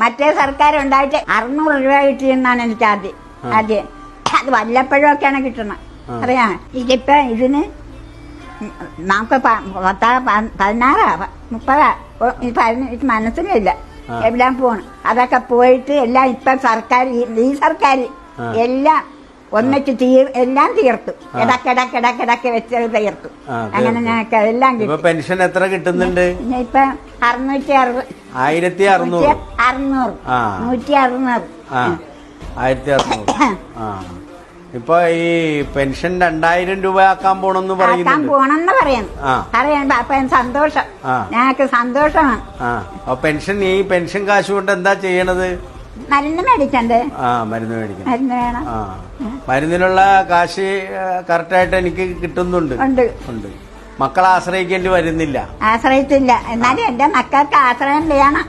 മറ്റേ സർക്കാർ ഉണ്ടായിട്ട് 600 രൂപ കിട്ടിയെന്നാണ് എനിക്ക് ആദ്യം അത് വല്ലപ്പോഴും ഒക്കെയാണ് കിട്ടണം. അറിയാം. ഇതിപ്പോ ഇതിന് നമുക്ക് 16 30 മനസ്സിലില്ല എല്ലാം പോണ്. അതൊക്കെ പോയിട്ട് എല്ലാം ഇപ്പൊ സർക്കാർ ഈ സർക്കാർ എല്ലാം ഒന്നിച്ച് എല്ലാം തീർത്തു. ഇടക്കിടക്കിടക്കിടക്ക് വെച്ച് തീർത്തു. അങ്ങനെ ഞങ്ങൾക്ക് എല്ലാം കിട്ടും. പെൻഷൻ എത്ര കിട്ടുന്നുണ്ട് ഇപ്പൊ 660 1600 ഇപ്പൊ ഈ പെൻഷൻ 2000 രൂപ ആക്കാൻ പോണെന്ന് പോണെന്ന് പറയുന്നു. അപ്പൊ സന്തോഷം, ഞങ്ങൾക്ക് സന്തോഷമാണ്. പെൻഷൻ ഈ പെൻഷൻ കാശ് കൊണ്ട് എന്താ ചെയ്യണത്? മരുന്ന് മേടിക്കണ്ടേ? മരുന്ന് മേടിക്കണം. മരുന്ന് വേണം. മരുന്നിനുള്ള കാശ് കറക്റ്റായിട്ട് എനിക്ക് കിട്ടുന്നുണ്ട്. ഉണ്ട്. മക്കളെ ആശ്രയിക്കേണ്ടി വരുന്നില്ല. ആശ്രയിച്ചില്ല. എന്നാലും എന്റെ മക്കൾക്ക് ആശ്രയം വേണം.